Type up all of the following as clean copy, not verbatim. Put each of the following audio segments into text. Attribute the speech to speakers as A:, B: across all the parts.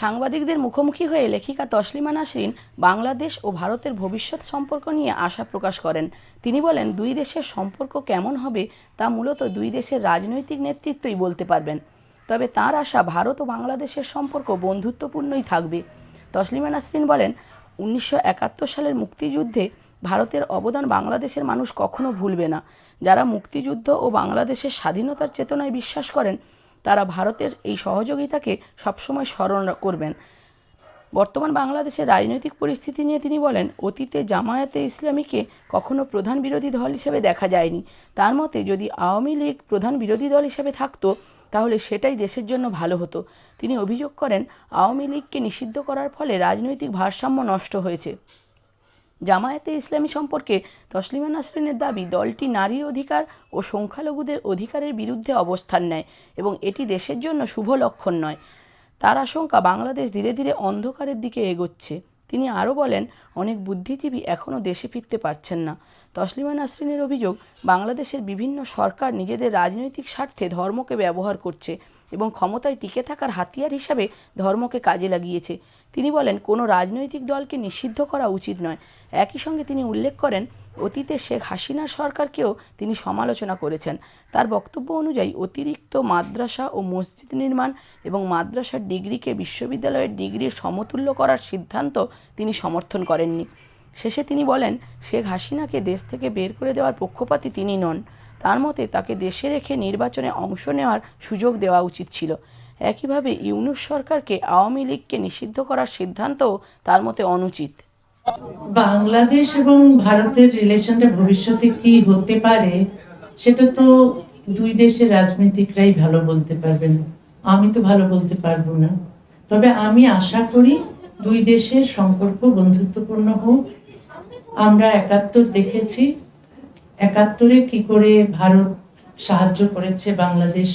A: সাংবাদিকদের মুখোমুখি হয়ে লেখিকা তসলিমা নাসরিন বাংলাদেশ ও ভারতের ভবিষ্যৎ সম্পর্ক নিয়ে আশা প্রকাশ করেন। তিনি বলেন, দুই দেশের সম্পর্ক কেমন হবে তা মূলত দুই দেশের রাজনৈতিক নেতৃত্বই বলতে পারবেন। তবে তাঁর আশা ভারত ও বাংলাদেশের সম্পর্ক বন্ধুত্বপূর্ণই থাকবে। তসলিমা নাসরিন বলেন, 1971 সালের মুক্তিযুদ্ধে ভারতের অবদান বাংলাদেশের মানুষ কখনো ভুলবে না। যারা মুক্তিযুদ্ধ ও বাংলাদেশের স্বাধীনতার চেতনায় বিশ্বাস করেন তারা ভারতের এই সহযোগিতাকে সবসময় স্মরণ করবেন। বর্তমান বাংলাদেশের রাজনৈতিক পরিস্থিতি নিয়ে তিনি বলেন, অতীতে জামায়াতে ইসলামীকে কখনো প্রধান বিরোধী দল হিসেবে দেখা যায়নি। তার মতে যদি আওয়ামী লীগ প্রধান বিরোধী দল হিসেবে থাকতো তাহলে সেটাই দেশের জন্য ভালো হতো। তিনি অভিযোগ করেন, আওয়ামী লীগকে নিষিদ্ধ করার ফলে রাজনৈতিক ভারসাম্য নষ্ট হয়েছে। জামায়াতে ইসলামী সম্পর্কে তসলিমা নাসরিনের দাবি, দলটি নারীর অধিকার ও সংখ্যালঘুদের অধিকারের বিরুদ্ধে অবস্থান নেয় এবং এটি দেশের জন্য শুভ লক্ষণ নয়। তার আশঙ্কা, বাংলাদেশ ধীরে ধীরে অন্ধকারের দিকে এগোচ্ছে। তিনি আরও বলেন, অনেক বুদ্ধিজীবী এখনও দেশে ফিরতে পারছেন না। তসলিমা নাসরিনের অভিযোগ, বাংলাদেশের বিভিন্ন সরকার নিজেদের রাজনৈতিক স্বার্থে ধর্মকে ব্যবহার করছে এবং ক্ষমতায় টিকে থাকার হাতিয়ার হিসাবে ধর্মকে কাজে লাগিয়েছে। তিনি বলেন, কোনো রাজনৈতিক দলকে নিষিদ্ধ করা উচিত নয়। একই সঙ্গে তিনি উল্লেখ করেন, অতীতে শেখ হাসিনার সরকারকেও তিনি সমালোচনা করেছেন। তার বক্তব্য অনুযায়ী অতিরিক্ত মাদ্রাসা ও মসজিদ নির্মাণ এবং মাদ্রাসার ডিগ্রিকে বিশ্ববিদ্যালয়ের ডিগ্রির সমতুল্য করার সিদ্ধান্ত তিনি সমর্থন করেননি। শেষে তিনি বলেন, শেখ হাসিনাকে দেশ থেকে বের করে দেওয়ার পক্ষপাতী তিনি নন। তার মতে তাকে দেশে রেখে নির্বাচনে অংশ নেওয়ার সুযোগ দেওয়া উচিত ছিল। একইভাবে ইউনূস সরকারকে আওয়ামী লীগকে নিষিদ্ধ করার সিদ্ধান্তও তার মতে অনুচিত।
B: বাংলাদেশ এবং ভারতের রিলেশনটা ভবিষ্যতে কি হতে পারে সেটা তো দুই দেশের রাজনীতিকরাই ভালো বলতে পারবেন, আমি তো ভালো বলতে পারবো না। তবে আমি আশা করি দুই দেশের সম্পর্ক বন্ধুত্বপূর্ণ হোক। আমরা 71 দেখেছি, 71-এ কি করে ভারত সাহায্য করেছে বাংলাদেশ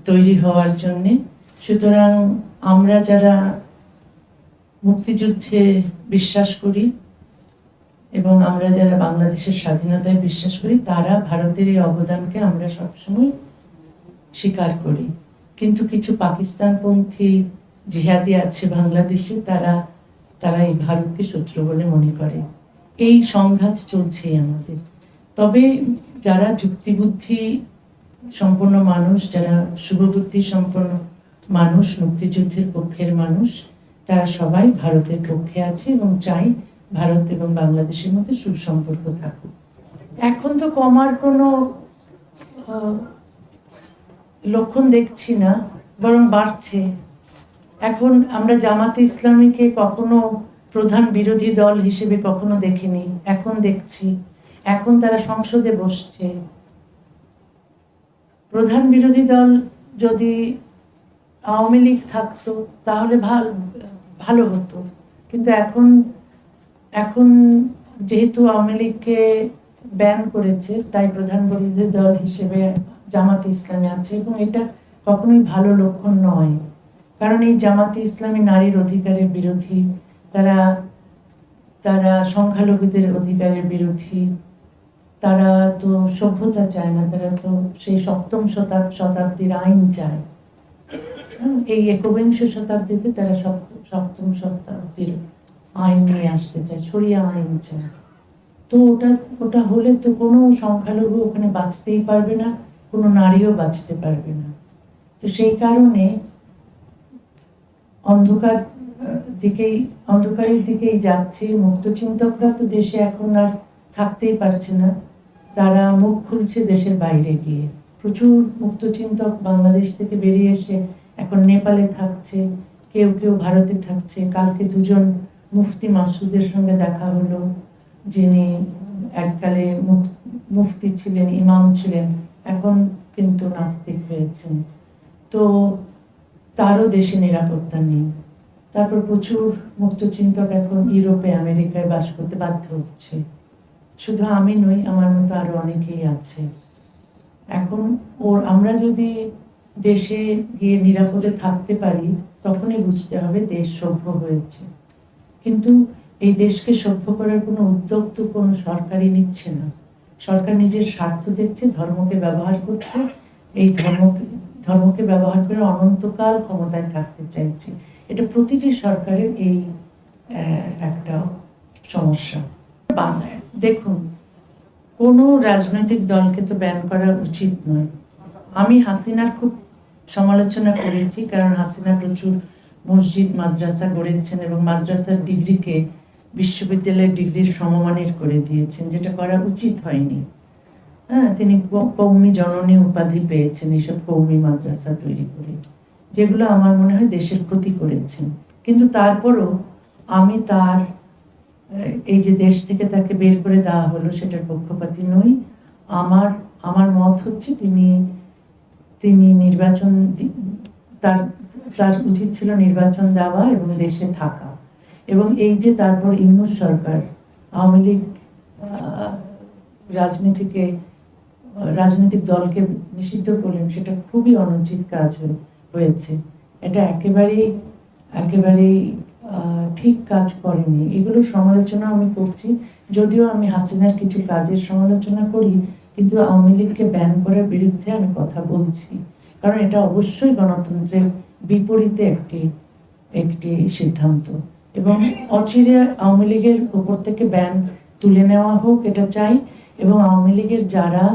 B: তৈরি হওয়ার জন্য। সুতরাং আমরা যারা মুক্তিযুদ্ধে বিশ্বাস করি এবং আমরা যারা বাংলাদেশের স্বাধীনতায় বিশ্বাস করি তারা ভারতের এই অবদানকে আমরা সবসময় স্বীকার করি। কিন্তু কিছু পাকিস্তানপন্থী জিহাদি আছে বাংলাদেশে, তারা এই ভারতকে শত্রু বলে মনে করে। এই সংঘাত চলছেই আমাদের। তবে যারা যুক্তিবুদ্ধি সম্পন্ন মানুষ, যারা শুভবুদ্ধি সম্পন্ন মানুষ, মুক্তিযুদ্ধের পক্ষের মানুষ, তারা সবাই ভারতের পক্ষে আছে এবং চাই ভারত এবং বাংলাদেশের মধ্যে সুসম্পর্ক থাকুক। এখন তো কমার কোনো লক্ষণ দেখছি না, বরং বাড়ছে। এখন আমরা জামাতে ইসলামীকে কখনো প্রধান বিরোধী দল হিসেবে কখনো দেখিনি, এখন দেখছি। এখন তারা সংসদে বসছে। প্রধান বিরোধী দল যদি আওয়ামী লীগ থাকতো তাহলে ভালো হতো। কিন্তু এখন যেহেতু আওয়ামী লীগকে ব্যান করেছে, তাই প্রধান বিরোধী দল হিসেবে জামাতে ইসলামী আছে এবং এটা কখনোই ভালো লক্ষণ নয়। কারণ এই জামাতে ইসলামী নারীর অধিকারের বিরোধী, তারা সংখ্যালঘুদের অধিকারের বিরোধী, তারা তো সভ্যতা চায় না, তারা তো সেই সপ্তম শতাব্দীর আইন চায়। এই একবিংশ শতাব্দীতে তারা সপ্তম শতাব্দীর আইন নিয়ে আসতে চায়, শরিয়া আইন চায়। তো ওটা হলে তো কোনো সংখ্যালঘু ওখানে বাঁচতেই পারবে না, কোনো নারীও বাঁচতে পারবে না। তো সেই কারণে অন্ধকারের দিকেই যাচ্ছে। মুক্ত চিন্তকরা তো দেশে এখন আর থাকতেই পারছে না, তারা মুখ খুলছে দেশের বাইরে গিয়ে। প্রচুর মুক্ত চিন্তক বাংলাদেশ থেকে বেরিয়ে এসে এখন নেপালে থাকছে, কেউ কেউ ভারতে থাকছে। কালকে দুজন মুফতি মাসুদের সঙ্গে দেখা হলো, যিনি এককালে মুফতি ছিলেন, ইমাম ছিলেন, এখন কিন্তু নাস্তিক হয়েছেন। তো তারও দেশে নিরাপত্তা নেই। তারপর প্রচুর মুক্তচিন্তক এখন ইউরোপে, আমেরিকায় বাস করতে বাধ্য হচ্ছে। শুধু আমি নই, আমার মতো আরো অনেকেই আছে। এখন আমরা যদি দেশে গিয়ে নিরাপদে থাকতে পারি তখনই বুঝতে হবে দেশ সভ্য হয়েছে। কিন্তু এই দেশকে সভ্য করার কোনো উদ্যোগ তো কোনো সরকারই নিচ্ছে না। সরকার নিজের স্বার্থ দেখছে, ধর্মকে ব্যবহার করছে, এই ধর্মকে ব্যবহার করে অনন্তকাল ক্ষমতায় থাকতে চাইছে এটা প্রতিটি সরকারের এই একটা সমস্যা। দেখুন, কোনো রাজনৈতিক দলকে তো ব্যান করা উচিত নয়। আমি হাসিনার খুব সমালোচনা করেছি, কারণ হাসিনা প্রচুর মসজিদ মাদ্রাসা গড়েছেন এবং মাদ্রাসার ডিগ্রিকে বিশ্ববিদ্যালয়ের ডিগ্রির সমমানের করে দিয়েছেন, যেটা করা উচিত হয়নি। হ্যাঁ, তিনি কৌমি জননী উপাধি পেয়েছেন এইসব কৌমি মাদ্রাসা তৈরি করে, যেগুলো আমার মনে হয় দেশের ক্ষতি করেছেন। কিন্তু তারপরও আমি তার এই যে দেশ থেকে তাকে বের করে দেওয়া হলো সেটার পক্ষপাতী নই। আমার মত হচ্ছে তিনি নির্বাচন তার উচিত ছিল নির্বাচন দেওয়া এবং দেশে থাকা। এবং এই যে তারপর ইউনূস সরকার আওয়ামী লীগ রাজনৈতিক দলকে নিষিদ্ধ করলেন, সেটা খুবই অনুচিত কাজ হয়েছে। এটা একেবারেই ঠিক কাজ করেনি। এগুলো সমালোচনা আমি করছি, যদিও আমি হাসিনার কিছু কাজের সমালোচনা করি, কিন্তু আওয়ামী লীগকে ব্যান করার বিরুদ্ধে আমি কথা বলছি, কারণ এটা অবশ্যই গণতন্ত্রের বিপরীতে একটি সিদ্ধান্ত। এবং অচিরে আওয়ামী লীগের উপর থেকে ব্যান তুলে নেওয়া হোক, এটা চাই। এবং আওয়ামী লীগের যারা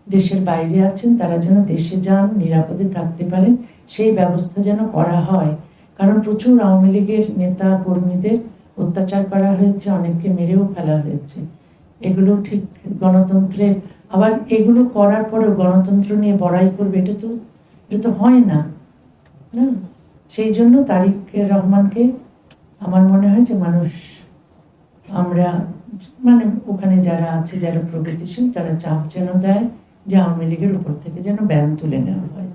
B: দেশের বাইরে আছেন তারা যেন দেশে যান, নিরাপদে থাকতে পারেন, সেই ব্যবস্থা যেন করা হয়। কারণ প্রচুর আওয়ামী লীগের নেতা কর্মীদের অত্যাচার করা হয়েছে, অনেককে মেরেও ফেলা হয়েছে। এগুলো ঠিক গণতন্ত্রের, আবার এগুলো করার পরেও গণতন্ত্র নিয়ে বড়াই করবে, এটা তো হয় না। সেই জন্য তারেক রহমানকে আমার মনে হয় যে আমরা ওখানে যারা আছে, যারা প্রগতিশীল, তারা চাপ যেন দেয় যে আওয়ামী লীগের উপর থেকে যেন ব্যান তুলে নেওয়া হয়।